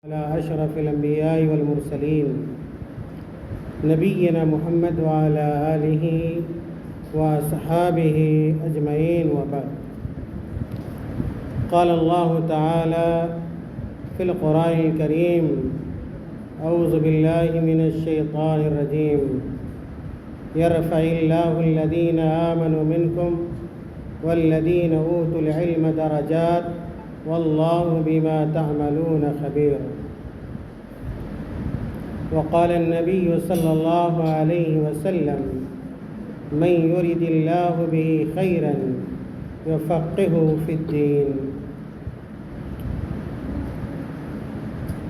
على أشرف الأنبياء والمرسلين نبينا محمد وعلى آله وصحابه أجمعين وبعد. قال الله تعالى في القرآن الكريم: أعوذ بالله من الشيطان الرجيم. يرفع الله الذين آمنوا منكم والذين أوتوا العلم درجات والله بما تعملون خبير. وقال النبي صلى الله عليه وسلم: من يرد الله به خيرا يفقهه في الدين.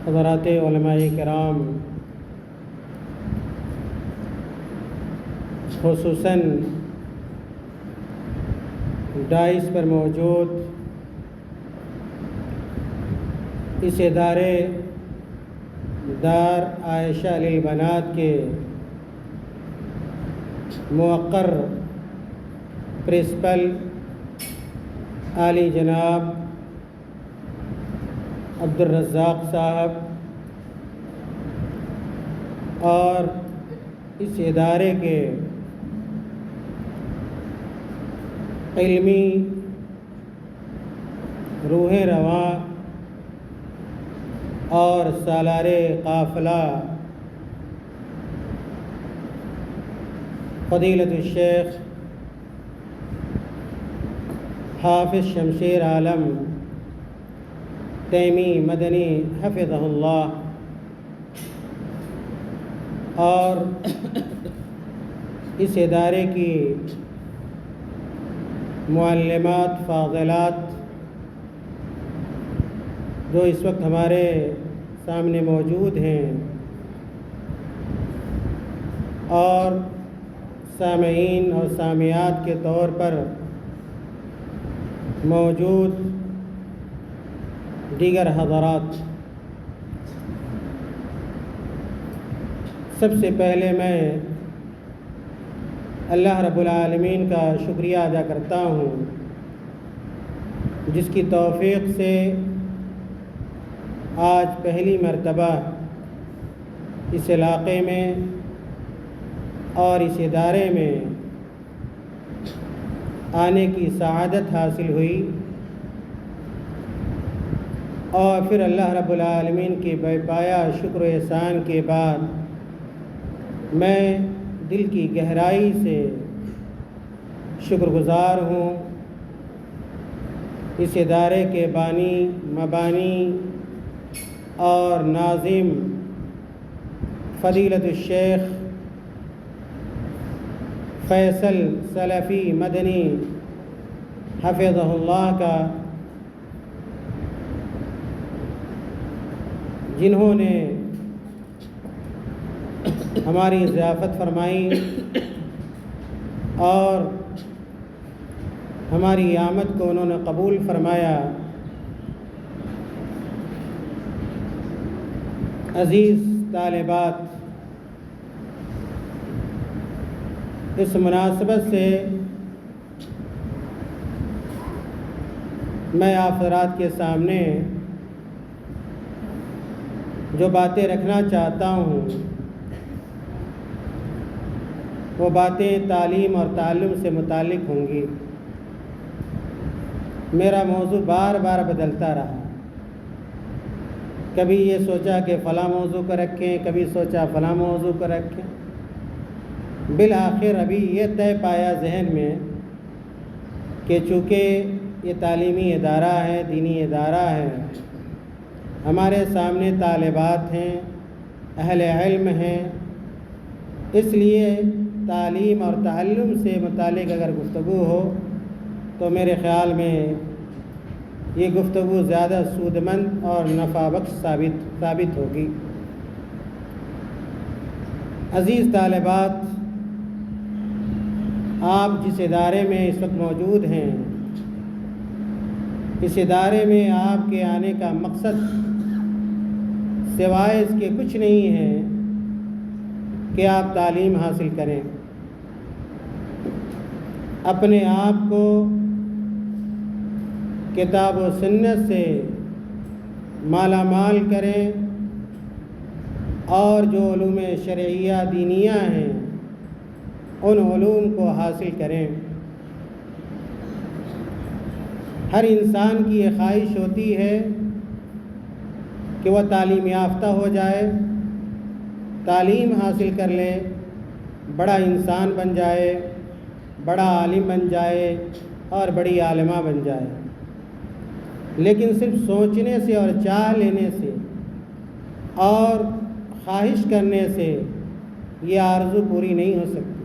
حضرات علماء کرام، خصوصاً ڈائس پر موجود اس ادارے دار عائشہ للبنات کے موقر پرنسپل عالی جناب عبدالرزاق صاحب اور اس ادارے کے علمی روح رواں اور سالار قافلہ فضیلت الشیخ حافظ شمشیر عالم تیمی مدنی حفظہ اللہ، اور اس ادارے کی معلمات فاضلات جو اس وقت ہمارے سامنے موجود ہیں، اور سامعین اور سامعات کے طور پر موجود دیگر حضرات، سب سے پہلے میں اللہ رب العالمین کا شکریہ ادا کرتا ہوں، جس کی توفیق سے آج پہلی مرتبہ اس علاقے میں اور اس ادارے میں آنے کی سعادت حاصل ہوئی، اور پھر اللہ رب العالمین کے بے پایا شکر و احسان کے بعد میں دل کی گہرائی سے شکر گزار ہوں اس ادارے کے بانی، مبانی اور ناظم فضیلت الشیخ فیصل سلفی مدنی حفظہ اللہ کا، جنہوں نے ہماری ضیافت فرمائی اور ہماری آمد کو انہوں نے قبول فرمایا۔ عزیز طالبات، اس مناسبت سے میں آپ حضرات کے سامنے جو باتیں رکھنا چاہتا ہوں وہ باتیں تعلیم اور تعلم سے متعلق ہوں گی۔ میرا موضوع بار بار بدلتا رہا، کبھی یہ سوچا کہ فلاں موضوع کو رکھیں، کبھی سوچا فلاں موضوع کو رکھیں، بالآخر ابھی یہ طے پایا ذہن میں کہ چونکہ یہ تعلیمی ادارہ ہے، دینی ادارہ ہے، ہمارے سامنے طالبات ہیں، اہل علم ہیں، اس لیے تعلیم اور تعلم سے متعلق اگر گفتگو ہو تو میرے خیال میں یہ گفتگو زیادہ سودمند اور نفع بخش ثابت ہوگی۔ عزیز طالبات، آپ جس ادارے میں اس وقت موجود ہیں، اس ادارے میں آپ کے آنے کا مقصد سوائے اس کے کچھ نہیں ہے کہ آپ تعلیم حاصل کریں، اپنے آپ کو کتاب و سنت سے مالا مال کریں اور جو علوم شرعیہ دینیہ ہیں ان علوم کو حاصل کریں۔ ہر انسان کی یہ خواہش ہوتی ہے کہ وہ تعلیم یافتہ ہو جائے، تعلیم حاصل کر لے، بڑا انسان بن جائے، بڑا عالم بن جائے اور بڑی عالمہ بن جائے، لیکن صرف سوچنے سے اور چاہ لینے سے اور خواہش کرنے سے یہ آرزو پوری نہیں ہو سکتی،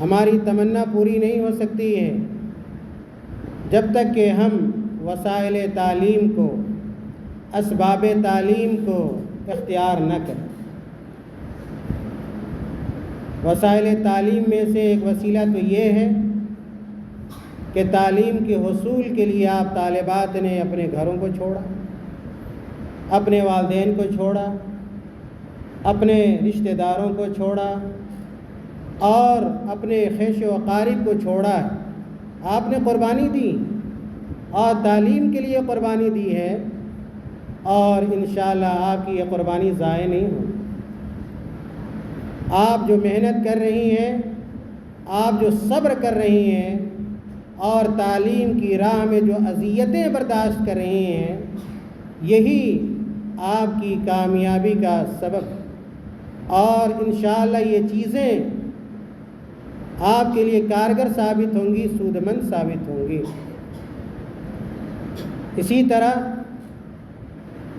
ہماری تمنا پوری نہیں ہو سکتی ہے جب تک کہ ہم وسائل تعلیم کو، اسباب تعلیم کو اختیار نہ کریں۔ وسائل تعلیم میں سے ایک وسیلہ تو یہ ہے کہ تعلیم کے حصول کے لیے آپ طالبات نے اپنے گھروں کو چھوڑا، اپنے والدین کو چھوڑا، اپنے رشتہ داروں کو چھوڑا اور اپنے خیش و اقارب کو چھوڑا ہے۔ آپ نے قربانی دی اور تعلیم کے لیے قربانی دی ہے، اور انشاءاللہ آپ کی یہ قربانی ضائع نہیں ہوگی۔ آپ جو محنت کر رہی ہیں، آپ جو صبر کر رہی ہیں اور تعلیم کی راہ میں جو اذیتیں برداشت کر رہی ہیں، یہی آپ کی کامیابی کا سبب ہے، اور انشاءاللہ یہ چیزیں آپ کے لیے کارگر ثابت ہوں گی، سود مند ثابت ہوں گی۔ اسی طرح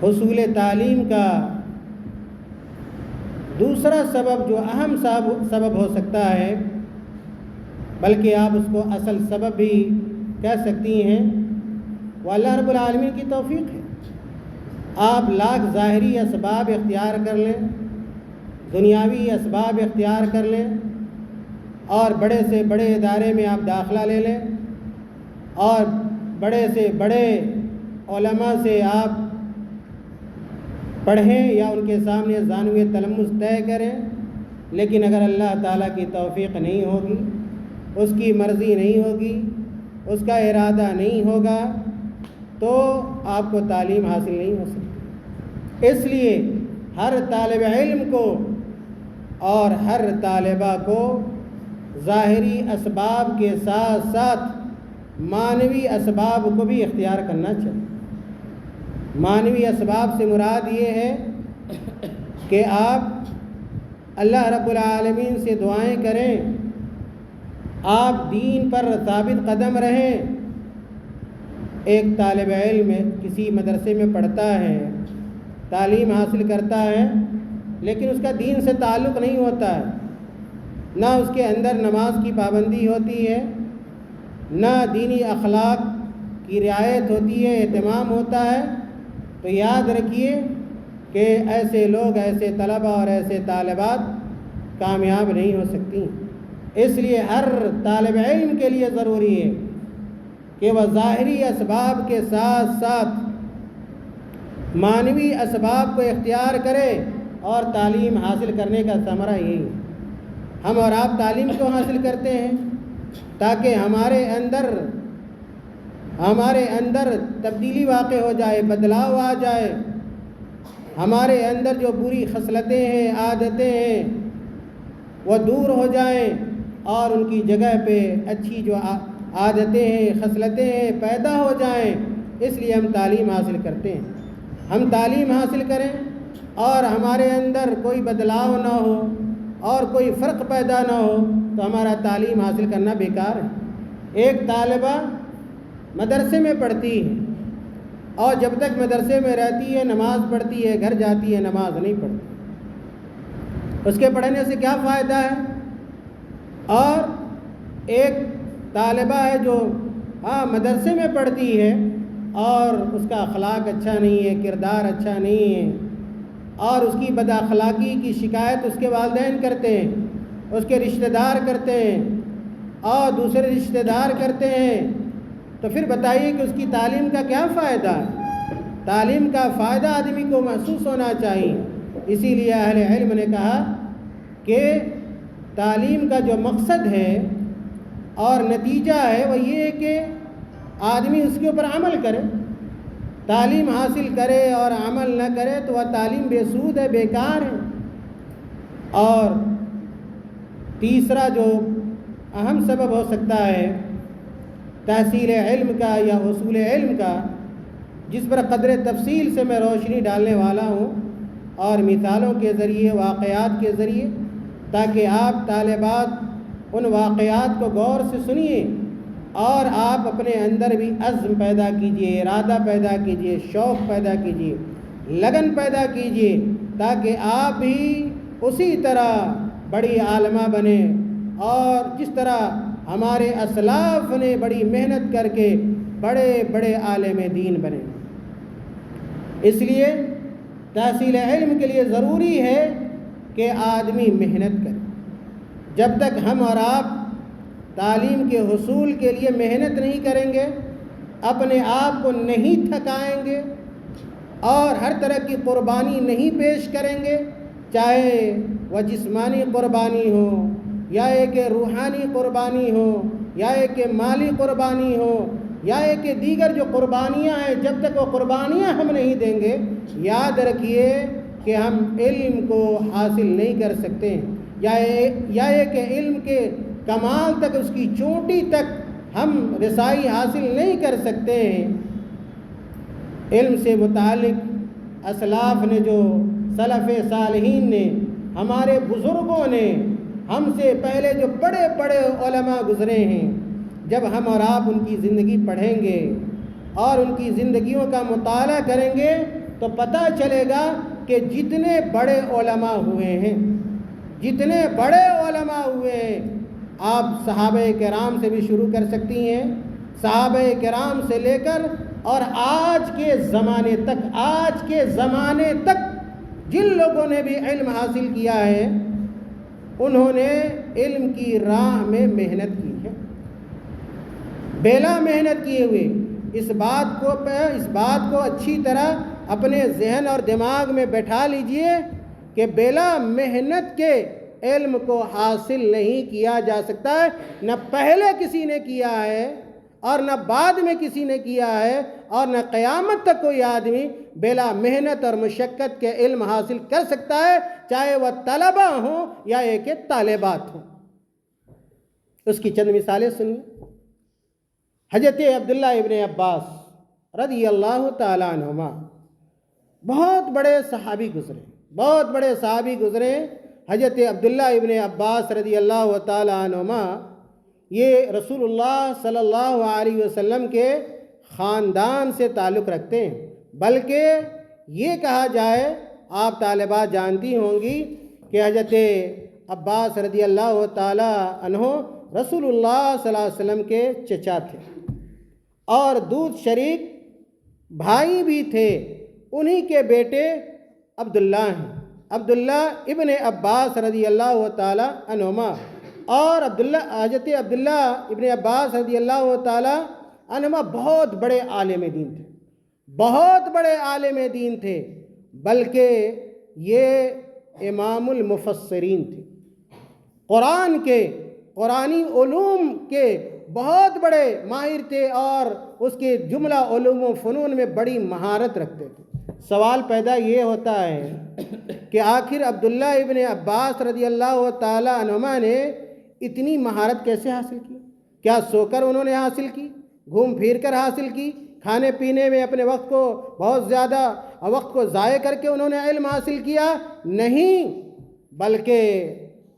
حصول تعلیم کا دوسرا سبب جو اہم سبب ہو سکتا ہے، بلکہ آپ اس کو اصل سبب بھی کہہ سکتی ہیں، وہ اللہ رب العالمین کی توفیق ہے۔ آپ لاکھ ظاہری اسباب اختیار کر لیں، دنیاوی اسباب اختیار کر لیں اور بڑے سے بڑے ادارے میں آپ داخلہ لے لیں اور بڑے سے بڑے علماء سے آپ پڑھیں یا ان کے سامنے ثانوی تلمذ طے کریں، لیکن اگر اللہ تعالیٰ کی توفیق نہیں ہوگی، اس کی مرضی نہیں ہوگی، اس کا ارادہ نہیں ہوگا، تو آپ کو تعلیم حاصل نہیں ہو سکتی۔ اس لیے ہر طالب علم کو اور ہر طالبہ کو ظاہری اسباب کے ساتھ ساتھ معنوی اسباب کو بھی اختیار کرنا چاہیے۔ معنوی اسباب سے مراد یہ ہے کہ آپ اللہ رب العالمین سے دعائیں کریں، آپ دین پر ثابت قدم رہیں۔ ایک طالب علم کسی مدرسے میں پڑھتا ہے، تعلیم حاصل کرتا ہے، لیکن اس کا دین سے تعلق نہیں ہوتا ہے، نہ اس کے اندر نماز کی پابندی ہوتی ہے، نہ دینی اخلاق کی رعایت ہوتی ہے، اہتمام ہوتا ہے، تو یاد رکھیے کہ ایسے لوگ، ایسے طلبہ اور ایسے طالبات کامیاب نہیں ہو سکتی۔ اس لیے ہر طالب علم کے لیے ضروری ہے کہ وہ ظاہری اسباب کے ساتھ ساتھ معنوی اسباب کو اختیار کرے، اور تعلیم حاصل کرنے کا ثمرہ یہی ہے۔ ہم اور آپ تعلیم کیوں حاصل کرتے ہیں؟ تاکہ ہمارے اندر تبدیلی واقع ہو جائے، بدلاؤ آ جائے، ہمارے اندر جو بری خصلتیں ہیں، عادتیں ہیں، وہ دور ہو جائیں اور ان کی جگہ پہ اچھی جو عادتیں ہیں، خصلتیں ہیں، پیدا ہو جائیں۔ اس لیے ہم تعلیم حاصل کرتے ہیں۔ ہم تعلیم حاصل کریں اور ہمارے اندر کوئی بدلاؤ نہ ہو اور کوئی فرق پیدا نہ ہو تو ہمارا تعلیم حاصل کرنا بیکار ہے۔ ایک طالبہ مدرسے میں پڑھتی ہے اور جب تک مدرسے میں رہتی ہے نماز پڑھتی ہے، گھر جاتی ہے نماز نہیں پڑھتی، اس کے پڑھنے سے کیا فائدہ ہے؟ اور ایک طالبہ ہے جو مدرسے میں پڑھتی ہے اور اس کا اخلاق اچھا نہیں ہے، کردار اچھا نہیں ہے، اور اس کی بد اخلاقی کی شکایت اس کے والدین کرتے ہیں، اس کے رشتہ دار کرتے ہیں اور دوسرے رشتہ دار کرتے ہیں، تو پھر بتائیے کہ اس کی تعلیم کا کیا فائدہ ہے؟ تعلیم کا فائدہ آدمی کو محسوس ہونا چاہیے۔ اسی لیے اہل علم نے کہا کہ تعلیم کا جو مقصد ہے اور نتیجہ ہے وہ یہ ہے کہ آدمی اس کے اوپر عمل کرے۔ تعلیم حاصل کرے اور عمل نہ کرے تو وہ تعلیم بے سود ہے، بیکار ہے۔ اور تیسرا جو اہم سبب ہو سکتا ہے تحصیل علم کا یا حصول علم کا، جس پر قدر تفصیل سے میں روشنی ڈالنے والا ہوں اور مثالوں کے ذریعے، واقعات کے ذریعے، تاکہ آپ طالبات ان واقعات کو غور سے سنیے اور آپ اپنے اندر بھی عزم پیدا کیجئے، ارادہ پیدا کیجئے، شوق پیدا کیجئے، لگن پیدا کیجئے، تاکہ آپ بھی اسی طرح بڑی عالمہ بنیں اور جس طرح ہمارے اسلاف نے بڑی محنت کر کے بڑے بڑے عالم دین بنے۔ اس لیے تحصیل علم کے لیے ضروری ہے کہ آدمی محنت کرے۔ جب تک ہم اور آپ تعلیم کے حصول کے لیے محنت نہیں کریں گے، اپنے آپ کو نہیں تھکائیں گے اور ہر طرح کی قربانی نہیں پیش کریں گے، چاہے وہ جسمانی قربانی ہو یا ایک روحانی قربانی ہو یا ایک مالی قربانی ہو یا ایک دیگر جو قربانیاں ہیں، جب تک وہ قربانیاں ہم نہیں دیں گے، یاد رکھیے کہ ہم علم کو حاصل نہیں کر سکتے ہیں، یا ایک علم کے کمال تک، اس کی چوٹی تک ہم رسائی حاصل نہیں کر سکتے ہیں۔ علم سے متعلق اسلاف نے، جو سلف صالحین نے، ہمارے بزرگوں نے، ہم سے پہلے جو بڑے بڑے علماء گزرے ہیں، جب ہم اور آپ ان کی زندگی پڑھیں گے اور ان کی زندگیوں کا مطالعہ کریں گے تو پتہ چلے گا کہ جتنے بڑے علماء ہوئے ہیں، جتنے بڑے علماء ہوئے ہیں، آپ صحابہ کرام سے بھی شروع کر سکتی ہیں، صحابہ کرام سے لے کر اور آج کے زمانے تک جن لوگوں نے بھی علم حاصل کیا ہے، انہوں نے علم کی راہ میں محنت کی ہے، بلا محنت کیے ہوئے۔ اس بات کو اچھی طرح اپنے ذہن اور دماغ میں بیٹھا لیجئے کہ بلا محنت کے علم کو حاصل نہیں کیا جا سکتا ہے، نہ پہلے کسی نے کیا ہے اور نہ بعد میں کسی نے کیا ہے، اور نہ قیامت تک کوئی آدمی بلا محنت اور مشقت کے علم حاصل کر سکتا ہے، چاہے وہ طلبہ ہوں یا ایک طالبات ہوں۔ اس کی چند مثالیں سنیے۔ حضرت عبداللہ ابن عباس رضی اللہ تعالیٰ عنہما بہت بڑے صحابی گزرے، حضرت عبداللہ ابن عباس رضی اللہ تعالیٰ عنہما یہ رسول اللہ صلی اللہ علیہ وسلم کے خاندان سے تعلق رکھتے ہیں، بلکہ یہ کہا جائے، آپ طالبات جانتی ہوں گی کہ حضرت عباس رضی اللہ تعالیٰ عنہ رسول اللہ صلی اللہ علیہ وسلم کے چچا تھے اور دودھ شریک بھائی بھی تھے۔ انہی کے بیٹے عبداللہ ہیں، عبداللہ ابن عباس رضی اللہ تعالیٰ عنہما، اور حضرت عبداللہ ابن عباس رضی اللہ تعالیٰ عنہما بہت بڑے عالم دین تھے، بلکہ یہ امام المفسرین تھے، قرآنی علوم کے بہت بڑے ماہر تھے اور اس کے جملہ علوم و فنون میں بڑی مہارت رکھتے تھے۔ سوال پیدا یہ ہوتا ہے کہ آخر عبداللہ ابن عباس رضی اللہ تعالیٰ عنہما نے اتنی مہارت کیسے حاصل کی؟ کیا سو کر انہوں نے حاصل کی؟ گھوم پھر کر حاصل کی؟ کھانے پینے میں اپنے وقت کو بہت زیادہ وقت کو ضائع کر کے انہوں نے علم حاصل کیا؟ نہیں، بلکہ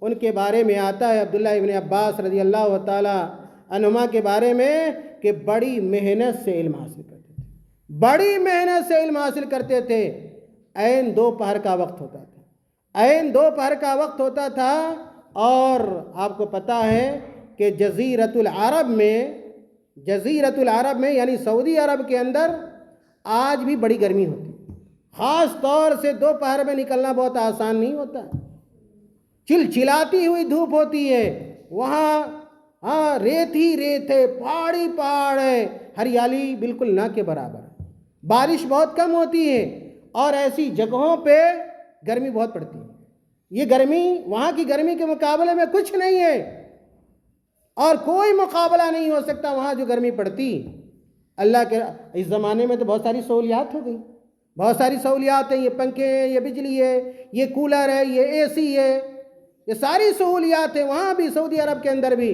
ان کے بارے میں آتا ہے عبداللہ ابن عباس رضی اللہ تعالیٰ عنہما کے بارے میں کہ بڑی محنت سے علم حاصل کرتے تھے، عین دوپہر کا وقت ہوتا تھا، اور آپ کو پتہ ہے کہ جزیرۃ العرب میں یعنی سعودی عرب کے اندر آج بھی بڑی گرمی ہوتی ہے، خاص طور سے دوپہر میں نکلنا بہت آسان نہیں ہوتا، چلچلاتی ہوئی دھوپ ہوتی ہے، وہاں ریت ہی ریت ہے، پہاڑ ہی پہاڑ ہے، ہریالی بالکل نہ کے برابر ہے، بارش بہت کم ہوتی ہے، اور ایسی جگہوں پہ گرمی بہت پڑتی ہے۔ یہ گرمی وہاں کی گرمی کے مقابلے میں کچھ نہیں ہے، اور کوئی مقابلہ نہیں ہو سکتا وہاں جو گرمی پڑتی۔ اللہ کے اس زمانے میں تو بہت ساری سہولیات ہو گئی، بہت ساری سہولیات ہیں، یہ پنکھے ہیں، یہ بجلی ہے، یہ کولر ہے، یہ اے سی ہے، یہ ساری سہولیات ہیں وہاں بھی، سعودی عرب کے اندر بھی،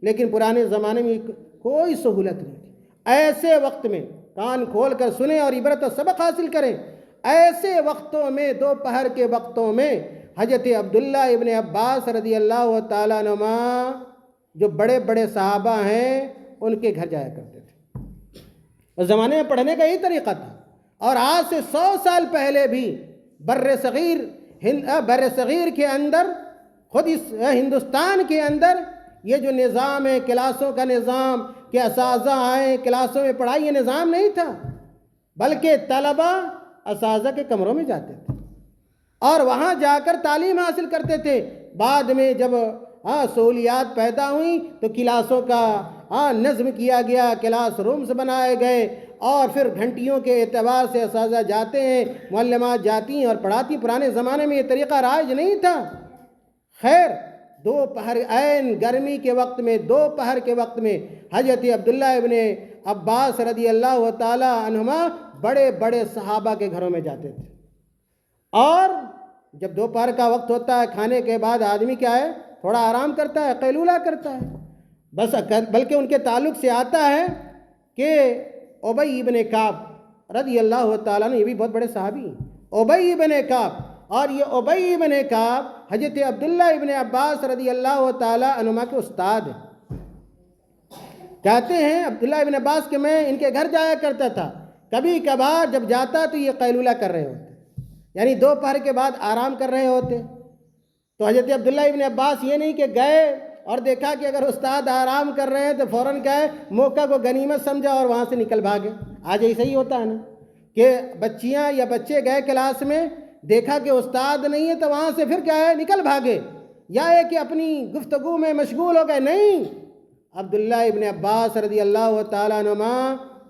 لیکن پرانے زمانے میں کوئی سہولت نہیں تھی۔ ایسے وقت میں کان کھول کر سنیں اور عبرت و سبق حاصل کریں، ایسے وقتوں میں، دوپہر کے وقتوں میں حضرت عبداللہ ابن عباس رضی اللہ تعالیٰ عنہما جو بڑے بڑے صحابہ ہیں ان کے گھر جایا کرتے تھے۔ اس زمانے میں پڑھنے کا یہی طریقہ تھا، اور آج سے 100 سال پہلے بھی بر صغیر کے اندر، خود اس ہندوستان کے اندر یہ جو نظام ہے، کلاسوں کا نظام کہ اساتذہ آئیں کلاسوں میں پڑھائی، یہ نظام نہیں تھا، بلکہ طلبہ اساتذہ کے کمروں میں جاتے تھے اور وہاں جا کر تعلیم حاصل کرتے تھے۔ بعد میں جب سہولیات پیدا ہوئیں تو کلاسوں کا نظم کیا گیا، کلاس رومز بنائے گئے، اور پھر گھنٹیوں کے اعتبار سے اساتذہ جاتے ہیں، معلمات جاتی ہیں اور پڑھاتی۔ پرانے زمانے میں یہ طریقہ رائج نہیں تھا۔ خیر، دوپہر عین گرمی کے وقت میں، دوپہر کے وقت میں حضرت عبداللہ ابن عباس رضی اللہ تعالی عنہما بڑے بڑے صحابہ کے گھروں میں جاتے تھے، اور جب دوپہر کا وقت ہوتا ہے، کھانے کے بعد آدمی کیا ہے، تھوڑا آرام کرتا ہے، قیلولہ کرتا ہے بس، بلکہ ان کے تعلق سے آتا ہے کہ ابی ابن کعب رضی اللہ تعالیٰ عنہ، یہ بھی بہت بڑے صحابی ہیں، ابی ابن کعب، اور یہ ابی ابن کعب حضرت عبداللہ ابن عباس رضی اللہ تعالیٰ عنہما کے استاد ہیں۔ کہتے ہیں عبداللہ ابن عباس کہ میں ان کے گھر جایا کرتا تھا، کبھی کبھار جب جاتا تو یہ قیلولہ کر رہے ہوتے، یعنی دوپہر کے بعد آرام کر رہے ہوتے۔ تو حضرت عبداللہ ابن عباس یہ نہیں کہ گئے اور دیکھا کہ اگر استاد آرام کر رہے ہیں تو فوراً کہے، موقع کو غنیمت سمجھا اور وہاں سے نکل بھاگے۔ آج ایسا ہی ہوتا ہے نا کہ بچیاں یا بچے گئے کلاس میں، دیکھا کہ استاد نہیں ہے تو وہاں سے پھر کیا ہے، نکل بھاگے، یا ہے کہ اپنی گفتگو میں مشغول ہو گئے۔ نہیں، عبداللہ ابن عباس رضی اللہ تعالیٰ عنہما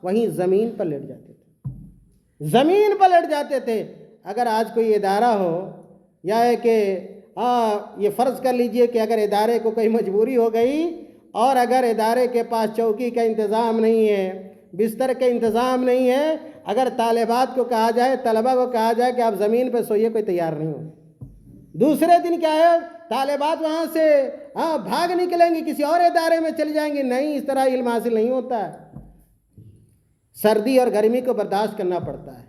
وہیں زمین پر لیٹ جاتے تھے، زمین پر لیٹ جاتے تھے۔ اگر آج کوئی ادارہ ہو، یا ہے کہ یہ فرض کر لیجئے کہ اگر ادارے کو کوئی مجبوری ہو گئی اور اگر ادارے کے پاس چوکی کا انتظام نہیں ہے، بستر کا انتظام نہیں ہے، اگر طالبات کو کہا جائے، طلبہ کو کہا جائے کہ آپ زمین پہ سوئیے، کوئی تیار نہیں ہو۔ دوسرے دن کیا ہے، طالبات وہاں سے بھاگ نکلیں گی، کسی اور ادارے میں چل جائیں گے۔ نہیں، اس طرح علم حاصل نہیں ہوتا ہے۔ سردی اور گرمی کو برداشت کرنا پڑتا ہے،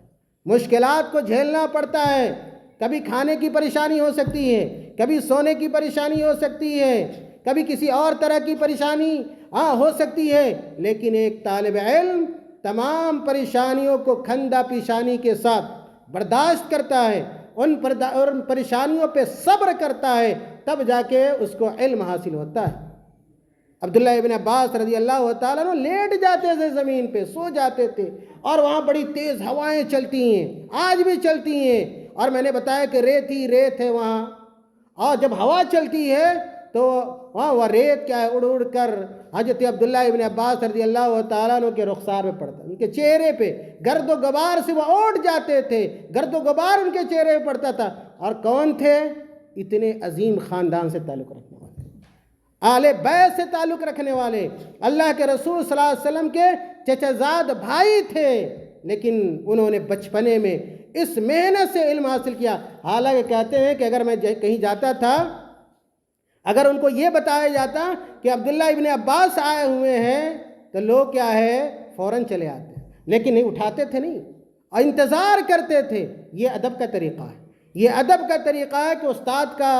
مشکلات کو جھیلنا پڑتا ہے، کبھی کھانے کی پریشانی ہو سکتی ہے، کبھی سونے کی پریشانی ہو سکتی ہے، کبھی کسی اور طرح کی پریشانی ہو سکتی ہے، لیکن ایک طالب علم تمام پریشانیوں کو کھندہ پیشانی کے ساتھ برداشت کرتا ہے، ان پریشانیوں پہ صبر کرتا ہے، تب جا کے اس کو علم حاصل ہوتا ہے۔ عبداللہ ابن عباس رضی اللہ تعالیٰ عنہ لیٹ جاتے تھے، زمین پہ سو جاتے تھے، اور وہاں بڑی تیز ہوائیں چلتی ہیں، آج بھی چلتی ہیں، اور میں نے بتایا کہ ریت ہی ریت ہے وہاں، اور جب ہوا چلتی ہے تو وہاں وہ ریت کیا ہے، اڑ اڑ کر حضرت عبداللہ ابن عباس رضی اللہ تعالیٰ عنہ کے رخسار پہ پڑتا، ان کے چہرے پہ گرد و غبار سے وہ اڑ جاتے تھے، گرد و غبار ان کے چہرے پہ پڑتا تھا۔ اور کون تھے؟ اتنے عظیم خاندان سے تعلق رکھنے والے، اہل بیت سے تعلق رکھنے والے، اللہ کے رسول صلی اللہ علیہ وسلم کے چچا زاد بھائی تھے، لیکن انہوں نے بچپنے میں اس محنت سے علم حاصل کیا۔ حالانکہ کہتے ہیں کہ اگر میں کہیں جاتا تھا، اگر ان کو یہ بتایا جاتا کہ عبداللہ ابن عباس آئے ہوئے ہیں تو لوگ کیا ہے، فوراً چلے آتے، لیکن نہیں اٹھاتے تھے، نہیں، اور انتظار کرتے تھے۔ یہ ادب کا طریقہ ہے، یہ ادب کا طریقہ ہے کہ استاد کا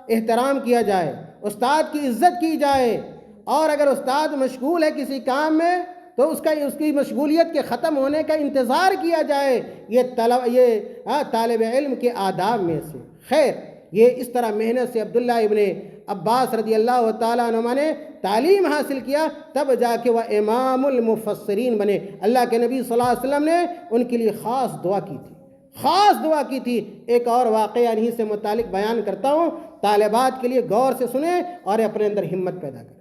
احترام کیا جائے، استاد کی عزت کی جائے، اور اگر استاد مشغول ہے کسی کام میں تو اس کی مشغولیت کے ختم ہونے کا انتظار کیا جائے۔ یہ طالب علم کے آداب میں سے۔ خیر، یہ اس طرح محنت سے عبداللہ ابن عباس رضی اللہ تعالیٰ عنہ نے تعلیم حاصل کیا، تب جا کے وہ امام المفسرین بنے۔ اللہ کے نبی صلی اللہ علیہ وسلم نے ان کے لیے خاص دعا کی تھی، خاص دعا کی تھی۔ ایک اور واقعہ انہی سے متعلق بیان کرتا ہوں، طالبات کے لیے غور سے سنیں اور اپنے اندر ہمت پیدا کریں،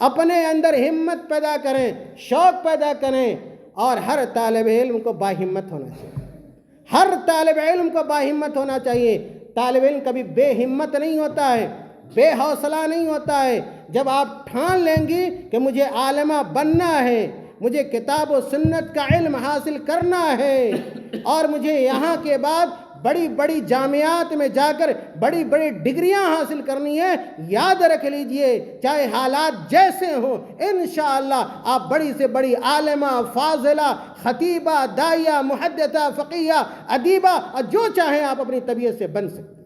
اپنے اندر ہمت پیدا کریں، شوق پیدا کریں، اور ہر طالب علم کو باہمت ہونا چاہیے، ہر طالب علم کو باہمت ہونا چاہیے۔ طالب علم کبھی بے ہمت نہیں ہوتا ہے، بے حوصلہ نہیں ہوتا ہے۔ جب آپ ٹھان لیں گی کہ مجھے عالمہ بننا ہے، مجھے کتاب و سنت کا علم حاصل کرنا ہے، اور مجھے یہاں کے بعد بڑی بڑی جامعات میں جا کر بڑی بڑی ڈگریاں حاصل کرنی ہے، یاد رکھ لیجئے چاہے حالات جیسے ہوں انشاءاللہ آپ بڑی سے بڑی عالمہ، فاضلہ، خطیبہ، داعیہ، محدثہ، فقیہ، ادیبہ، اور جو چاہیں آپ اپنی طبیعت سے بن سکتے ہیں،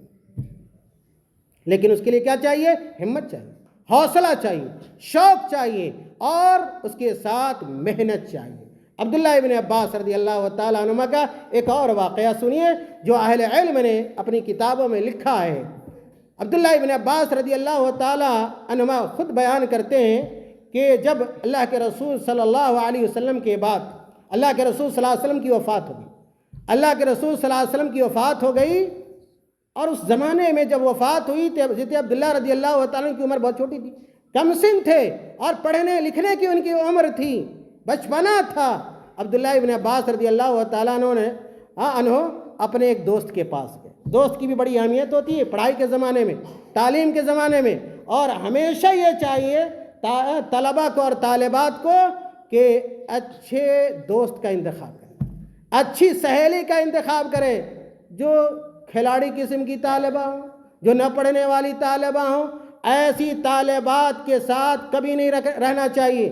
لیکن اس کے لیے کیا چاہیے؟ ہمت چاہیے، حوصلہ چاہیے، شوق چاہیے، اور اس کے ساتھ محنت چاہیے۔ عبداللہ ابن عباس رضی اللہ تعالیٰ عنہما کا ایک اور واقعہ سنیے جو اہل علم نے اپنی کتابوں میں لکھا ہے۔ عبداللہ ابن عباس رضی اللہ تعالیٰ عنہما خود بیان کرتے ہیں کہ جب اللہ کے رسول صلی اللہ علیہ وسلم کے بعد اللہ کے رسول صلی اللہ علیہ وسلم کی وفات ہو گئی، اللہ کے رسول صلی اللہ علیہ وسلم کی وفات ہو گئی، اور اس زمانے میں جب وفات ہوئی تو حضرت عبداللہ رضی اللہ تعالیٰ کی عمر بہت چھوٹی تھی، کم سن تھے، اور پڑھنے لکھنے کی ان کی عمر تھی، بچپنا تھا۔ عبداللہ ابن عباس رضی اللہ تعالیٰ عنہ اپنے ایک دوست کے پاس گئے۔ دوست کی بھی بڑی اہمیت ہوتی ہے پڑھائی کے زمانے میں، تعلیم کے زمانے میں، اور ہمیشہ یہ چاہیے طلبہ کو اور طالبات کو کہ اچھے دوست کا انتخاب کریں، اچھی سہیلی کا انتخاب کریں، جو کھلاڑی قسم کی طالبہ ہوں، جو نہ پڑھنے والی طالبہ ہوں، ایسی طالبات کے ساتھ کبھی نہیں رہنا چاہیے،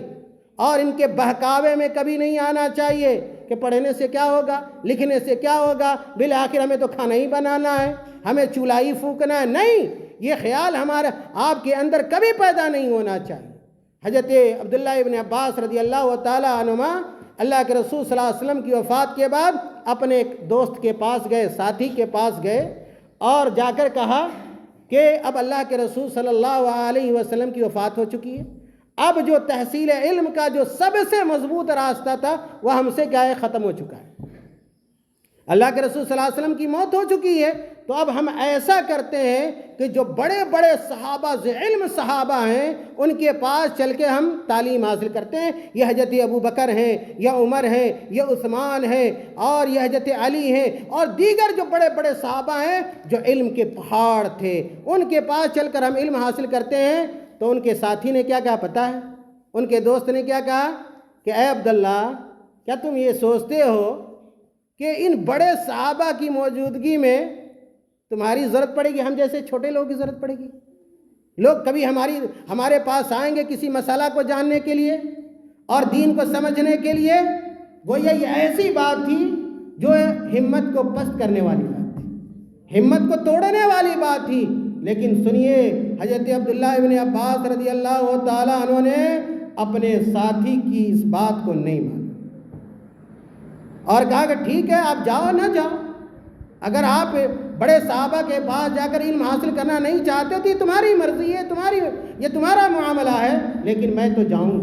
اور ان کے بہکاوے میں کبھی نہیں آنا چاہیے کہ پڑھنے سے کیا ہوگا، لکھنے سے کیا ہوگا، بالآخر ہمیں تو کھانا ہی بنانا ہے، ہمیں چولہا ہی پھونکنا ہے۔ نہیں، یہ خیال آپ کے اندر کبھی پیدا نہیں ہونا چاہیے۔ حضرت عبداللہ ابن عباس رضی اللہ تعالیٰ عنہما اللہ کے رسول صلی اللہ علیہ وسلم کی وفات کے بعد اپنے ایک دوست کے پاس گئے، ساتھی کے پاس گئے، اور جا کر کہا کہ اب اللہ کے رسول صلی اللہ علیہ وسلم کی وفات ہو چکی ہے، اب جو تحصیل علم کا جو سب سے مضبوط راستہ تھا وہ ہم سے کیا ہے، ختم ہو چکا ہے، اللہ کے رسول صلی اللہ علیہ وسلم کی موت ہو چکی ہے، تو اب ہم ایسا کرتے ہیں کہ جو بڑے بڑے صحابہ علم صحابہ ہیں ان کے پاس چل کے ہم تعلیم حاصل کرتے ہیں۔ یہ حضرت ابو بکر ہیں، یا عمر ہیں، یا عثمان ہیں، اور یہ حضرت علی ہیں، اور دیگر جو بڑے بڑے صحابہ ہیں جو علم کے پہاڑ تھے، ان کے پاس چل کر ہم علم حاصل کرتے ہیں۔ تو ان کے ساتھی نے کیا کہا پتہ ہے؟ ان کے دوست نے کیا کہا کہ اے عبداللہ، کیا تم یہ سوچتے ہو کہ ان بڑے صحابہ کی موجودگی میں تمہاری ضرورت پڑے گی، ہم جیسے چھوٹے لوگوں کی ضرورت پڑے گی؟ لوگ کبھی ہمارے پاس آئیں گے کسی مسئلہ کو جاننے کے لیے اور دین کو سمجھنے کے لیے؟ وہ یہ ایسی بات تھی جو ہمت کو پست کرنے والی بات تھی، ہمت کو توڑنے والی بات تھی۔ لیکن سنیے، حضرت عبداللہ ابن عباس رضی اللہ تعالیٰ عنہ نے اپنے ساتھی کی اس بات کو نہیں مانا، اور کہا کہ ٹھیک ہے آپ جاؤ نہ جاؤ، اگر آپ بڑے صحابہ کے پاس جا کر علم حاصل کرنا نہیں چاہتے تو یہ تمہاری مرضی ہے، یہ تمہارا معاملہ ہے، لیکن میں تو جاؤں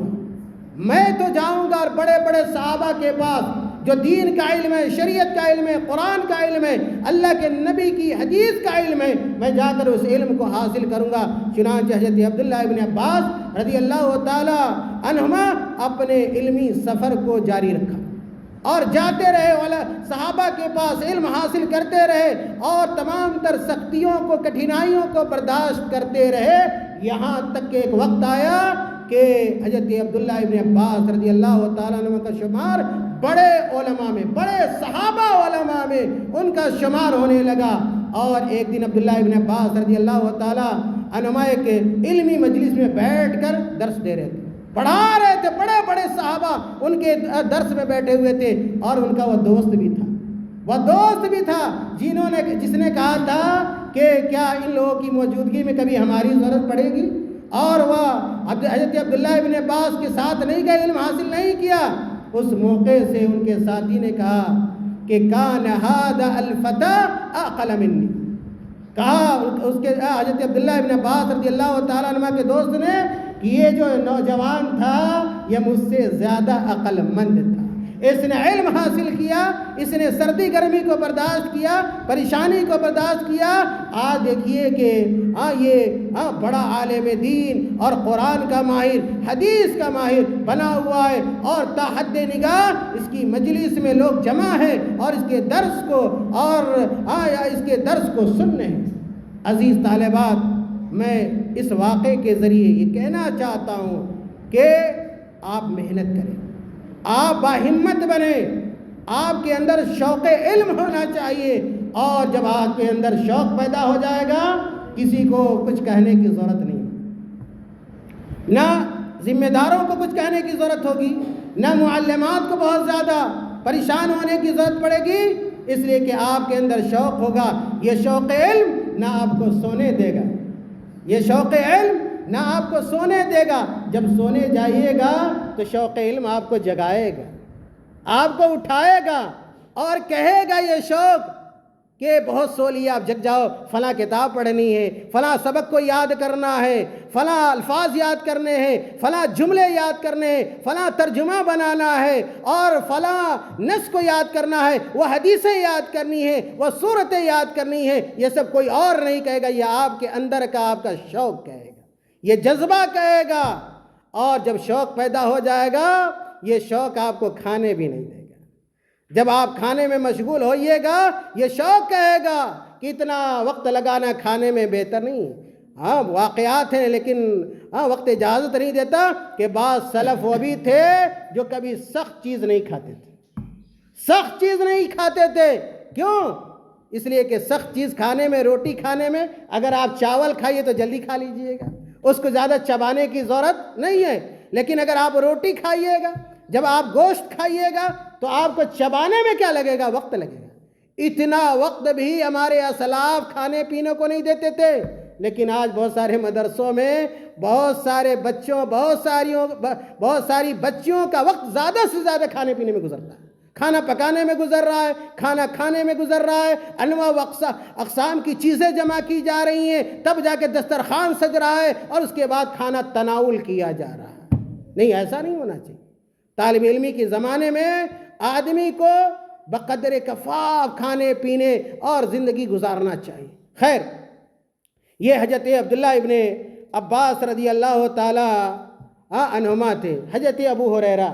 گا اور بڑے بڑے صحابہ کے پاس جو دین کا علم ہے، شریعت کا علم ہے، قرآن کا علم ہے، اللہ کے نبی کی حدیث کا علم ہے، میں جا کر اس علم کو حاصل کروں گا۔ چنانچہ حضرت عبداللہ ابن عباس رضی اللہ تعالی عنہما اپنے علمی سفر کو جاری رکھا اور جاتے رہے، صحابہ کے پاس علم حاصل کرتے رہے، اور تمام تر سختیوں کو، کٹھنائیوں کو برداشت کرتے رہے، یہاں تک کہ ایک وقت آیا کہ حضرت عبداللہ ابن عباس رضی اللہ تعالیٰ عنہ کا شمار بڑے علماء میں، بڑے صحابہ علماء میں ان کا شمار ہونے لگا۔ اور ایک دن عبداللہ ابن عباس رضی اللہ تعالیٰ عنہ ایک علمی مجلس میں بیٹھ کر درس دے رہے تھے، پڑھا رہے تھے، بڑے بڑے صحابہ ان کے درس میں بیٹھے ہوئے تھے، اور ان کا وہ دوست بھی تھا جس نے کہا تھا کہ کیا ان لوگوں کی موجودگی میں کبھی ہماری ضرورت پڑے گی، اور وہ حضرت عبداللہ ابن عباس کے ساتھ نہیں گئے، علم حاصل نہیں کیا۔ اس موقع سے ان کے ساتھی نے کہا کہ کان ھذا الفتى اعقل منی، کہا اس کے حضرت عبداللہ ابن عباس رضی اللہ تعالیٰ عنہ کے دوست نے کہ یہ جو نوجوان تھا یہ مجھ سے زیادہ عقل مند تھا، اس نے علم حاصل کیا، اس نے سردی گرمی کو برداشت کیا، پریشانی کو برداشت کیا۔ آج دیکھیے کہ یہ بڑا عالم دین اور قرآن کا ماہر، حدیث کا ماہر بنا ہوا ہے، اور تا حد نگاہ اس کی مجلس میں لوگ جمع ہیں اور اس کے درس کو سن رہے ہیں۔ عزیز طالبات، میں اس واقعے کے ذریعے یہ کہنا چاہتا ہوں کہ آپ محنت کریں، آپ باہمت بنے، آپ کے اندر شوق علم ہونا چاہیے، اور جب آپ کے اندر شوق پیدا ہو جائے گا کسی کو کچھ کہنے کی ضرورت نہیں، نہ ذمہ داروں کو کچھ کہنے کی ضرورت ہوگی، نہ معلمات کو بہت زیادہ پریشان ہونے کی ضرورت پڑے گی، اس لیے کہ آپ کے اندر شوق ہوگا۔ یہ شوق علم نہ آپ کو سونے دے گا، یہ شوق علم نہ آپ کو سونے دے گا۔ جب سونے جائیے گا تو شوق علم آپ کو جگائے گا، آپ کو اٹھائے گا اور کہے گا یہ شوق کہ بہت سو لیا، اب جگ جاؤ، فلاں کتاب پڑھنی ہے، فلاں سبق کو یاد کرنا ہے، فلاں الفاظ یاد کرنے ہیں، فلاں جملے یاد کرنے ہیں، فلاں ترجمہ بنانا ہے، اور فلاں نص کو یاد کرنا ہے، وہ حدیثیں یاد کرنی ہیں، وہ صورتیں یاد کرنی ہیں۔ یہ سب کوئی اور نہیں کہے گا، یہ آپ کے اندر کا آپ کا شوق کہے گا، یہ جذبہ کہے گا، اور جب شوق پیدا ہو جائے گا یہ شوق آپ کو کھانے بھی نہیں دے گا۔ جب آپ کھانے میں مشغول ہوئیے گا یہ شوق کہے گا کہ اتنا وقت لگانا کھانے میں بہتر نہیں ہے۔ ہاں واقعات ہیں، لیکن وقت اجازت نہیں دیتا کہ بعض سلف وہ بھی تھے جو کبھی سخت چیز نہیں کھاتے تھے، سخت چیز نہیں کھاتے تھے۔ کیوں؟ اس لیے کہ سخت چیز کھانے میں، روٹی کھانے میں، اگر آپ چاول کھائیے تو جلدی کھا لیجئے گا، اس کو زیادہ چبانے کی ضرورت نہیں ہے، لیکن اگر آپ روٹی کھائیے گا، جب آپ گوشت کھائیے گا تو آپ کو چبانے میں کیا لگے گا؟ وقت لگے گا۔ اتنا وقت بھی ہمارے اسلاف کھانے پینے کو نہیں دیتے تھے، لیکن آج بہت سارے مدرسوں میں بہت سارے بچوں، بہت ساری بچیوں کا وقت زیادہ سے زیادہ کھانے پینے میں گزرتا ہے، کھانا پکانے میں گزر رہا ہے، کھانا کھانے میں گزر رہا ہے، انواع و اقسام کی چیزیں جمع کی جا رہی ہیں، تب جا کے دسترخوان سج رہا ہے، اور اس کے بعد کھانا تناول کیا جا رہا ہے۔ نہیں، ایسا نہیں ہونا چاہیے۔ طالب علمی کے زمانے میں آدمی کو بقدر کفاف کھانے پینے اور زندگی گزارنا چاہیے۔ خیر، یہ حضرت عبداللہ ابن عباس رضی اللہ تعالی عنہما تھے۔ حضرت ابو ہریرہ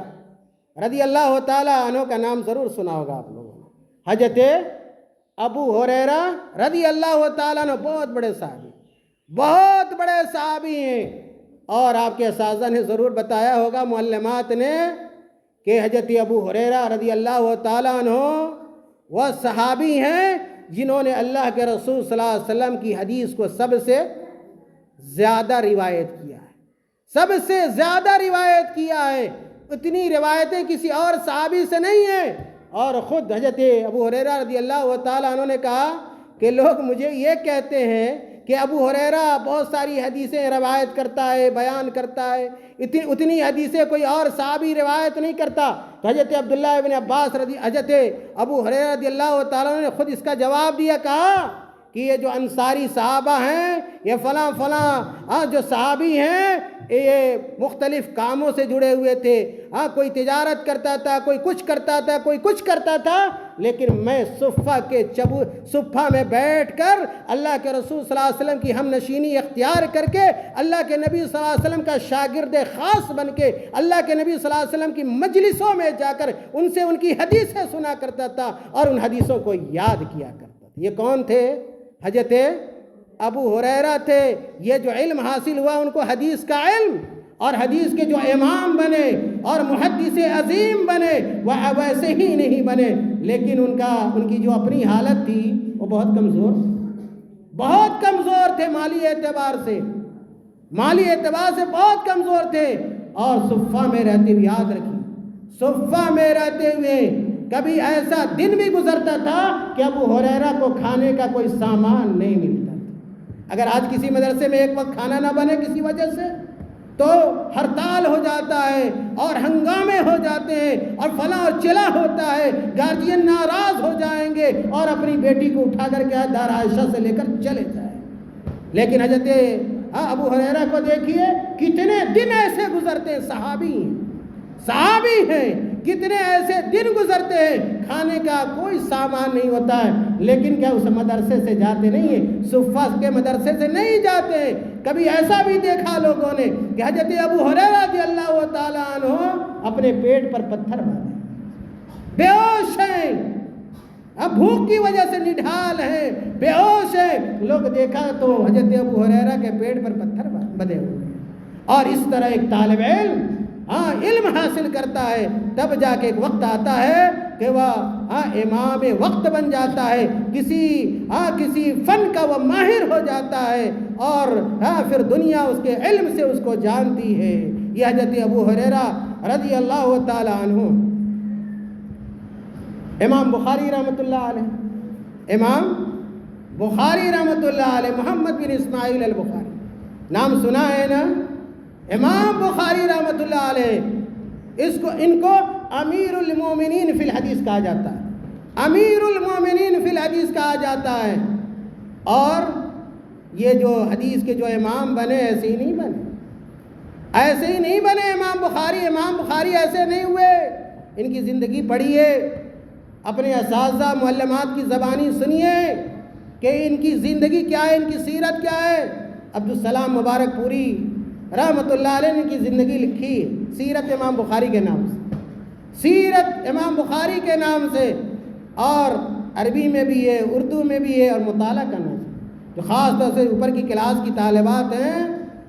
رضی اللہ تعالی عنہ کا نام ضرور سنا ہوگا آپ لوگوں نے۔ حضرت ابو ہریرہ رضی اللہ تعالی عنہ بہت بڑے صحابی ہیں، اور آپ کے اساتذہ نے ضرور بتایا ہوگا، معلمات نے، کہ حضرت ابو ہریرہ رضی اللہ تعالیٰ عنہ وہ صحابی ہیں جنہوں نے اللہ کے رسول صلی اللہ علیہ وسلم کی حدیث کو سب سے زیادہ روایت کیا ہے، سب سے زیادہ روایت کیا ہے۔ اتنی روایتیں کسی اور صحابی سے نہیں ہیں، اور خود حضرت ابو ہریرہ رضی اللہ تعالیٰ عنہ نے کہا کہ لوگ مجھے یہ کہتے ہیں کہ ابو ہریرہ بہت ساری حدیثیں روایت کرتا ہے، بیان کرتا ہے، اتنی حدیثیں کوئی اور صحابی روایت نہیں کرتا۔ تو حضرت عبداللہ ابن عباس حضرت ابو ہریرہ رضی اللہ تعالیٰ عنہ نے خود اس کا جواب دیا، کہا کہ یہ جو انصاری صحابہ ہیں، یہ فلاں فلاں جو صحابی ہیں، یہ مختلف کاموں سے جڑے ہوئے تھے، کوئی تجارت کرتا تھا، کوئی کچھ کرتا تھا، کوئی کچھ کرتا تھا، لیکن میں صفہ میں بیٹھ کر اللہ کے رسول صلی اللہ علیہ وسلم کی ہم نشینی اختیار کر کے، اللہ کے نبی صلی اللہ علیہ وسلم کا شاگرد خاص بن کے، اللہ کے نبی صلی اللہ علیہ وسلم کی مجلسوں میں جا کر ان سے ان کی حدیثیں سنا کرتا تھا، اور ان حدیثوں کو یاد کیا کرتا تھا۔ یہ کون تھے؟ حضرت ابو ہریرہ تھے۔ یہ جو علم حاصل ہوا ان کو حدیث کا علم، اور حدیث کے جو امام بنے اور محدث عظیم بنے، وہ ویسے ہی نہیں بنے، لیکن ان کی جو اپنی حالت تھی وہ بہت کمزور تھے، مالی اعتبار سے بہت کمزور تھے، اور صفہ میں رہتے ہوئے، یاد رکھیں، صفہ میں رہتے ہوئے کبھی ایسا دن بھی گزرتا تھا کہ ابو ہریرہ کو کھانے کا کوئی سامان نہیں ملتا تھا۔ اگر آج کسی مدرسے میں ایک وقت کھانا نہ بنے کسی وجہ سے تو ہڑتال ہو جاتا ہے اور ہنگامے ہو جاتے ہیں اور فلاں اور چلا ہوتا ہے، گارجین ناراض ہو جائیں گے اور اپنی بیٹی کو اٹھا کر کے دار عائشہ سے لے کر چلے جائیں۔ لیکن حضرت ابو ہریرہ کو دیکھیے، کتنے دن ایسے گزرتے ہیں، صحابی ہیں، کتنے ایسے دن گزرتے ہیں، کھانے کا کوئی سامان نہیں ہوتا ہے، لیکن کیا اس مدرسے سے جاتے نہیں ہیں؟ صفہ کے مدرسے سے نہیں جاتے ہیں۔ کبھی ایسا بھی دیکھا لوگوں نے کہ حضرت ابو ہریرہ رضی اللہ تعالیٰ عنہ اپنے پیٹ پر پتھر باندھے، بے ہوش ہیں، اب بھوک کی وجہ سے نڈھال ہیں، بے ہوش ہیں، لوگ دیکھا تو حضرت ابو ہریرہ کے پیٹ پر پتھر بندھے ہوئے ہیں۔ اور اس طرح ایک طالب علم علم حاصل کرتا ہے تب جا کے ایک وقت آتا ہے کہ وہ امام وقت بن جاتا ہے، کسی فن کا وہ ماہر ہو جاتا ہے، اور پھر دنیا اس کے علم سے اس کو جانتی ہے۔ یہ حضرت ابو ہریرہ رضی اللہ تعالی عنہ، امام بخاری رحمۃ اللہ علیہ، امام بخاری رحمۃ اللہ علیہ، محمد بن اسماعیل البخاری، نام سنا ہے نا؟ امام بخاری رحمۃ اللہ علیہ، ان کو امیر المومنین فی الحدیث کہا جاتا ہے، امیر المومنین فی الحدیث کہا جاتا ہے۔ اور یہ جو حدیث کے جو امام بنے ایسے ہی نہیں بنے، ایسے ہی نہیں بنے امام بخاری ایسے نہیں ہوئے۔ ان کی زندگی پڑھیے، اپنے اساتذہ معلمات کی زبانی سنیے کہ ان کی زندگی کیا ہے، ان کی سیرت کیا ہے۔ عبدالسلام مبارک پوری رحمۃ اللہ علیہ نے ان کی زندگی لکھی ہے، سیرت امام بخاری کے نام سے، سیرت امام بخاری کے نام سے، اور عربی میں بھی ہے، اردو میں بھی ہے، اور مطالعہ کرنا چاہیے۔ جو خاص طور سے اوپر کی کلاس کی طالبات ہیں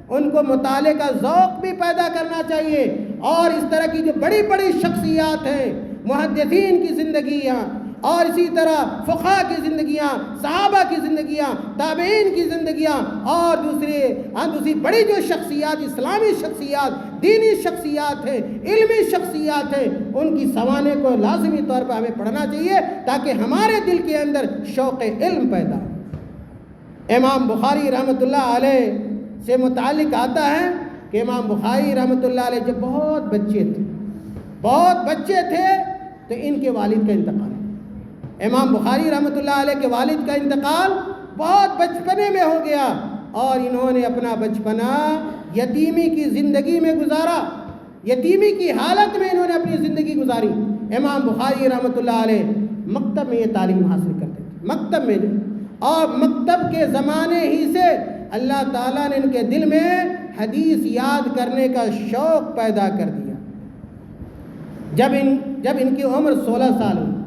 ان کو مطالعے کا ذوق بھی پیدا کرنا چاہیے، اور اس طرح کی جو بڑی بڑی شخصیات ہیں، محدثین کی زندگیاں، اور اسی طرح فقہاء کی زندگیاں، صحابہ کی زندگیاں، تابعین کی زندگیاں، اور دوسری بڑی جو شخصیات، اسلامی شخصیات، دینی شخصیات ہیں، علمی شخصیات ہیں، ان کی سوانح کو لازمی طور پر ہمیں پڑھنا چاہیے تاکہ ہمارے دل کے اندر شوق علم پیدا ہو۔ امام بخاری رحمۃ اللہ علیہ سے متعلق آتا ہے کہ امام بخاری رحمۃ اللہ علیہ جب بہت بچے تھے تو ان کے والد کا انتقال، امام بخاری رحمۃ اللہ علیہ کے والد کا انتقال بہت بچپنے میں ہو گیا، اور انہوں نے اپنا بچپنا یتیمی کی زندگی میں گزارا، یتیمی کی حالت میں انہوں نے اپنی زندگی گزاری۔ امام بخاری رحمۃ اللہ علیہ مکتب میں یہ تعلیم حاصل کرتے تھے، مکتب میں، اور مکتب کے زمانے ہی سے اللہ تعالیٰ نے ان کے دل میں حدیث یاد کرنے کا شوق پیدا کر دیا۔ جب ان کی عمر 16 سال ہوئی،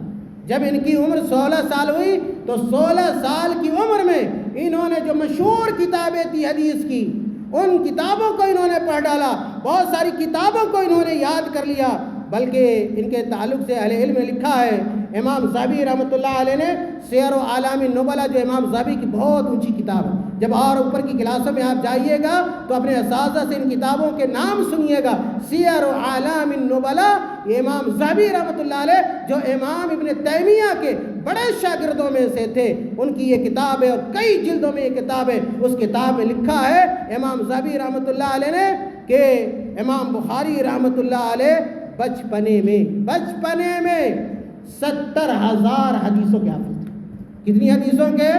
جب ان کی عمر 16 سال ہوئی تو 16 سال کی عمر میں انہوں نے جو مشہور کتابیں تھی حدیث کی، ان کتابوں کو انہوں نے پڑھ ڈالا، بہت ساری کتابوں کو انہوں نے یاد کر لیا۔ بلکہ ان کے تعلق سے اہل علم نے لکھا ہے، امام ذہبی رحمۃ اللہ علیہ نے سیر و اعلام النبلاء، جو امام ذہبی کی بہت اونچی کتاب ہے، جب اور اوپر کی کلاسوں میں آپ جائیے گا تو اپنے اساتذہ سے ان کتابوں کے نام سنیے گا۔ سیر و اعلام النبلاء، یہ امام ذہبی رحمۃ اللہ علیہ جو امام ابن تیمیہ کے بڑے شاگردوں میں سے تھے، ان کی یہ کتاب ہے، اور کئی جلدوں میں یہ کتاب ہے۔ اس کتاب میں لکھا ہے امام ذہبی رحمۃ اللہ علیہ نے کہ امام بخاری رحمۃ اللہ علیہ بچپنے میں 70,000 حدیثوں کے حافظ تھے۔ کتنی حدیثوں کے؟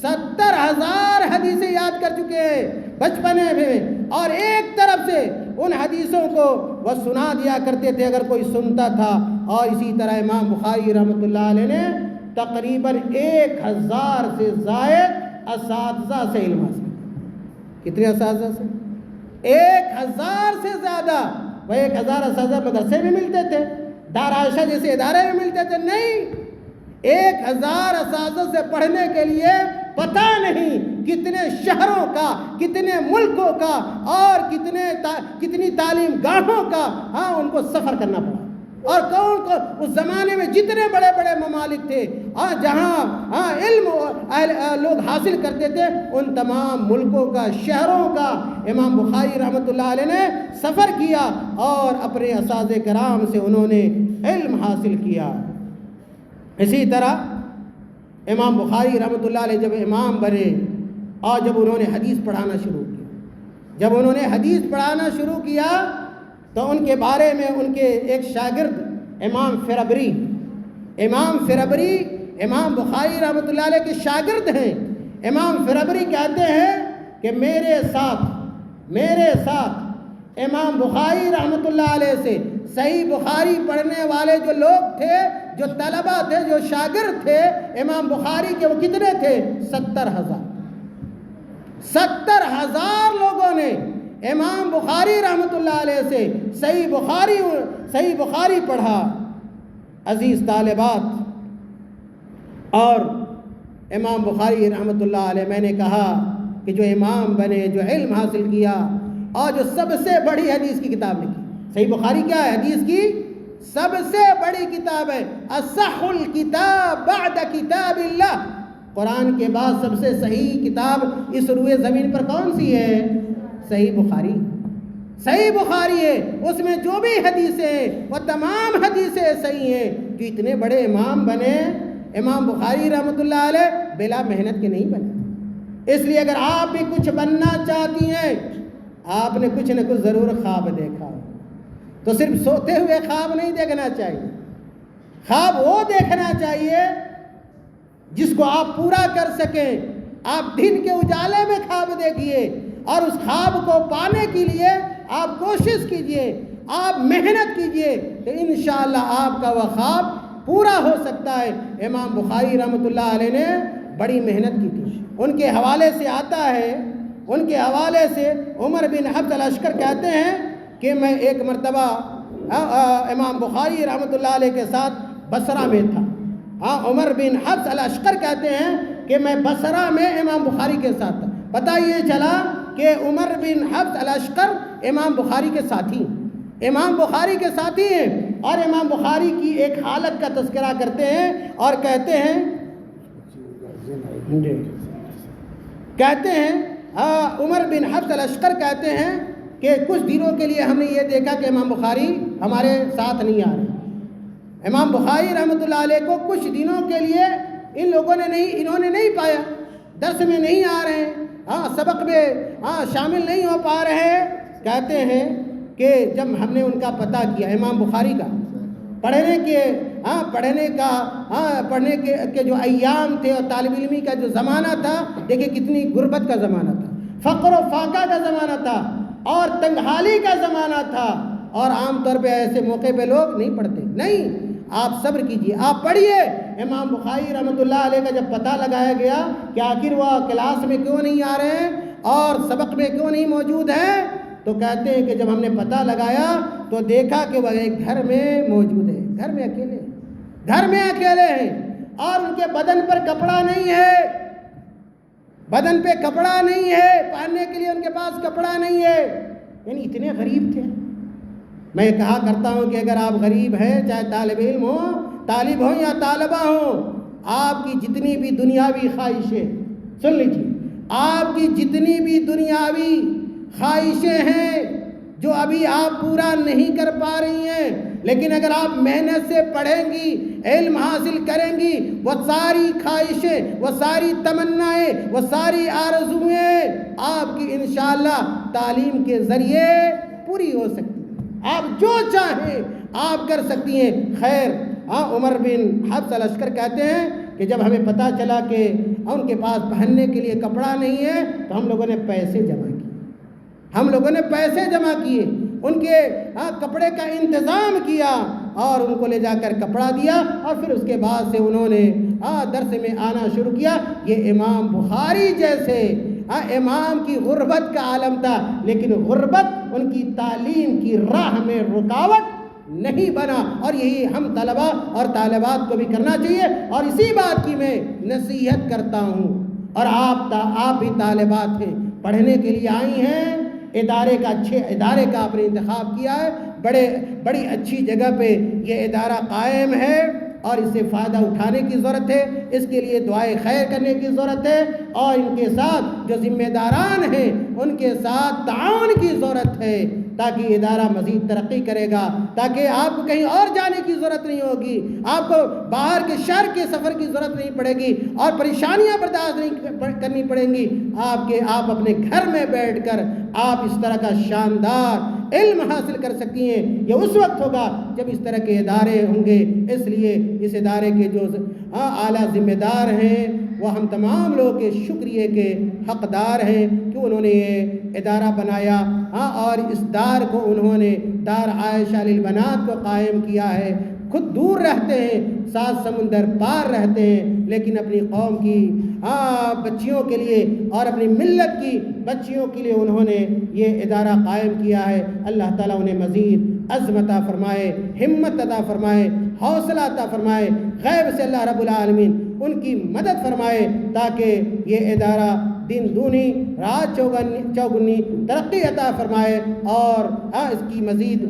70,000 حدیثیں یاد کر چکے ہیں بچپنے میں، اور ایک طرف سے ان حدیثوں کو وہ سنا دیا کرتے تھے اگر کوئی سنتا تھا۔ اور اسی طرح امام بخاری رحمۃ اللہ علیہ نے تقریباً 1,000 سے زائد اساتذہ سے علم حاصل کیا۔ کتنے اساتذہ سے؟ 1,000 سے زیادہ۔ وہ 1,000 اساتذہ مدرسے میں ملتے تھے، دار عائشہ جیسے ادارے میں ملتے تھے؟ نہیں، 1,000 اساتذہ سے پڑھنے کے لیے پتہ نہیں کتنے شہروں کا، کتنے ملکوں کا، اور کتنی تعلیم گاہوں کا ان کو سفر کرنا پڑا۔ اور کون کو اس زمانے میں جتنے بڑے بڑے ممالک تھے جہاں علم لوگ حاصل کرتے تھے، ان تمام ملکوں کا، شہروں کا امام بخاری رحمۃ اللہ علیہ نے سفر کیا، اور اپنے اساتذہ کرام سے انہوں نے علم حاصل کیا۔ اسی طرح امام بخاری رحمۃ اللہ علیہ جب امام بنے اور جب انہوں نے حدیث پڑھانا شروع کیا، تو ان کے بارے میں ان کے ایک شاگرد امام فربری امام بخاری رحمۃ اللہ علیہ کے شاگرد ہیں۔ امام فربری کہتے ہیں کہ میرے ساتھ امام بخاری رحمۃ اللہ علیہ سے صحیح بخاری پڑھنے والے جو لوگ تھے، جو طلبہ تھے، جو شاگرد تھے امام بخاری کے، وہ کتنے تھے؟ 70,000۔ 70,000 لوگوں نے امام بخاری رحمۃ اللہ علیہ سے صحیح بخاری پڑھا۔ عزیز طالبات، اور امام بخاری رحمۃ اللہ علیہ، میں نے کہا کہ جو امام بنے، جو علم حاصل کیا، اور جو سب سے بڑی حدیث کی کتاب لکھی، صحیح بخاری کیا ہے؟ حدیث کی سب سے بڑی کتاب ہے. اصح الکتاب بعد کتاب اللہ. قرآن کے بعد سب سے صحیح کتاب اس روئے زمین پر کون سی ہے؟ صحیح بخاری. صحیح بخاری ہے. اس میں جو بھی حدیثیں ہیں وہ تمام حدیثیں صحیح ہیں. جو اتنے بڑے امام بنے، امام بخاری رحمۃ اللہ علیہ بلا محنت کے نہیں بنے. اس لیے اگر آپ بھی کچھ بننا چاہتی ہیں، آپ نے کچھ نہ کچھ ضرور خواب دیکھا، تو صرف سوتے ہوئے خواب نہیں دیکھنا چاہیے. خواب وہ دیکھنا چاہیے جس کو آپ پورا کر سکیں. آپ دن کے اجالے میں خواب دیکھیے اور اس خواب کو پانے کے لیے آپ کوشش کیجئے، آپ محنت کیجئے کہ انشاءاللہ آپ کا وہ خواب پورا ہو سکتا ہے. امام بخاری رحمۃ اللہ علیہ نے بڑی محنت کی تھی. ان کے حوالے سے آتا ہے، ان کے حوالے سے عمر بن حفص العسکر کہتے ہیں کہ میں ایک مرتبہ امام بخاری رحمۃ اللہ علیہ کے ساتھ بصرہ میں تھا. عمر بن حفص العسکر کہتے ہیں کہ میں بصرہ میں امام بخاری کے ساتھ تھا. پتہ یہ چلا کہ عمر بن حفص العسکر امام بخاری کے ساتھی، امام بخاری کے ساتھی ہیں، اور امام بخاری کی ایک حالت کا تذکرہ کرتے ہیں اور کہتے ہیں عمر بن حفص العسکر کہتے ہیں کہ کچھ دنوں کے لیے ہم نے یہ دیکھا کہ امام بخاری ہمارے ساتھ نہیں آ رہے. امام بخاری رحمۃ اللہ علیہ کو کچھ دنوں کے لیے انہوں نے نہیں پایا، درس میں نہیں آ رہے ہیں، سبق میں شامل نہیں ہو پا رہے ہیں. کہتے ہیں کہ جب ہم نے ان کا پتہ کیا، امام بخاری کا پڑھنے کے جو ایام تھے اور طالب علمی کا جو زمانہ تھا، دیکھیں کتنی غربت کا زمانہ تھا، فقر و فاقہ کا زمانہ تھا اور تنگحالی کا زمانہ تھا. اور عام طور پہ ایسے موقع پہ لوگ نہیں پڑھتے. نہیں، آپ صبر کیجئے، آپ پڑھیے. امام بخاری رحمۃ اللہ علیہ کا جب پتہ لگایا گیا کہ آخر وہ کلاس میں کیوں نہیں آ رہے ہیں اور سبق میں کیوں نہیں موجود ہیں، تو کہتے ہیں کہ جب ہم نے پتہ لگایا تو دیکھا کہ وہ ایک گھر میں موجود ہے، گھر میں اکیلے ہیں اور ان کے بدن پر کپڑا نہیں ہے، بدن پہ کپڑا نہیں ہے، پہننے کے لیے ان کے پاس کپڑا نہیں ہے. یعنی اتنے غریب تھے. میں کہا کرتا ہوں کہ اگر آپ غریب ہیں، چاہے طالب علم ہو، طالب ہوں یا طالبہ ہوں، آپ کی جتنی بھی دنیاوی خواہشیں، سن لیجیے، آپ کی جتنی بھی دنیاوی خواہشیں ہیں جو ابھی آپ پورا نہیں کر پا رہی ہیں، لیکن اگر آپ محنت سے پڑھیں گی، علم حاصل کریں گی، وہ ساری خواہشیں، وہ ساری تمنائیں، وہ ساری آرزوئیں آپ کی انشاءاللہ تعلیم کے ذریعے پوری ہو سکتی ہیں. آپ جو چاہیں آپ کر سکتی ہیں. خیر، عمر بن حفص العسکر کہتے ہیں کہ جب ہمیں پتہ چلا کہ ان کے پاس پہننے کے لیے کپڑا نہیں ہے تو ہم لوگوں نے پیسے جمع کیے، ان کے کپڑے کا انتظام کیا اور ان کو لے جا کر کپڑا دیا، اور پھر اس کے بعد سے انہوں نے درس میں آنا شروع کیا. یہ امام بخاری جیسے امام کی غربت کا عالم تھا، لیکن غربت ان کی تعلیم کی راہ میں رکاوٹ نہیں بنا. اور یہی ہم طلباء اور طالبات کو بھی کرنا چاہیے. اور اسی بات کی میں نصیحت کرتا ہوں. اور آپ بھی طالبات ہیں، پڑھنے کے لیے آئی ہیں، اچھے ادارے کا آپ نے انتخاب کیا ہے، بڑی اچھی جگہ پہ یہ ادارہ قائم ہے اور اس سے فائدہ اٹھانے کی ضرورت ہے. اس کے لیے دعائے خیر کرنے کی ضرورت ہے اور ان کے ساتھ جو ذمہ داران ہیں ان کے ساتھ تعاون کی ضرورت ہے تاکہ ادارہ مزید ترقی کرے گا، تاکہ آپ کو کہیں اور جانے کی ضرورت نہیں ہوگی، آپ کو باہر کے شہر کے سفر کی ضرورت نہیں پڑے گی اور پریشانیاں برداشت نہیں کرنی پڑیں گی. آپ اپنے گھر میں بیٹھ کر آپ اس طرح کا شاندار علم حاصل کر سکتی ہیں. یہ اس وقت ہوگا جب اس طرح کے ادارے ہوں گے. اس لیے اس ادارے کے جو اعلیٰ ذمہ دار ہیں وہ ہم تمام لوگوں کے شکریہ کے حقدار ہیں کہ انہوں نے یہ ادارہ بنایا اور اس دار کو انہوں نے دار عائشہ للبنات کو قائم کیا ہے. خود دور رہتے ہیں، 7 سمندر پار رہتے ہیں، لیکن اپنی قوم کی بچیوں کے لیے اور اپنی ملت کی بچیوں کے لیے انہوں نے یہ ادارہ قائم کیا ہے. اللہ تعالیٰ انہیں مزید عزم عطا فرمائے، ہمت عطا فرمائے، حوصلہ عطا فرمائے. غیب سے اللہ رب العالمین ان کی مدد فرمائے تاکہ یہ ادارہ دن دونی رات چوگنی ترقی عطا فرمائے اور اس کی مزید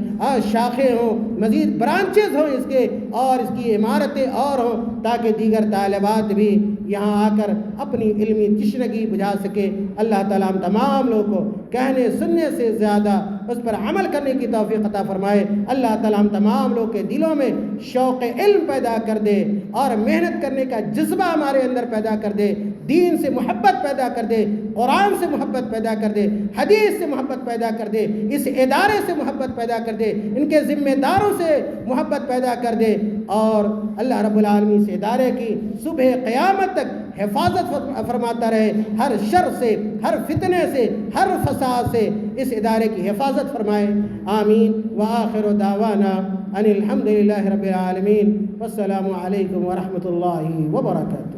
شاخیں ہوں، مزید برانچز ہوں اس کے، اور اس کی عمارتیں اور ہوں تاکہ دیگر طالبات بھی یہاں آ کر اپنی علمی تشنگی بجھا سکے۔ اللہ تعالیٰ ہم تمام لوگوں کو کہنے سننے سے زیادہ اس پر عمل کرنے کی توفیق عطا فرمائے۔ اللہ تعالیٰ ہم تمام لوگوں کے دلوں میں شوق علم پیدا کر دے اور محنت کرنے کا جذبہ ہمارے اندر پیدا کر دے، دین سے محبت پیدا کر دے، قرآن سے محبت پیدا کر دے، حدیث سے محبت پیدا کر دے، اس ادارے سے محبت پیدا کر دے، ان کے ذمہ داروں سے محبت پیدا کر دے، اور اللہ رب العالمین اس ادارے کی صبح قیامت تک حفاظت فرماتا رہے، ہر شر سے، ہر فتنے سے، ہر فساد سے اس ادارے کی حفاظت فرمائے۔ آمین۔ وآخر دعوانا ان الحمدللہ رب العالمین، والسلام علیکم ورحمۃ اللہ وبرکاتہ۔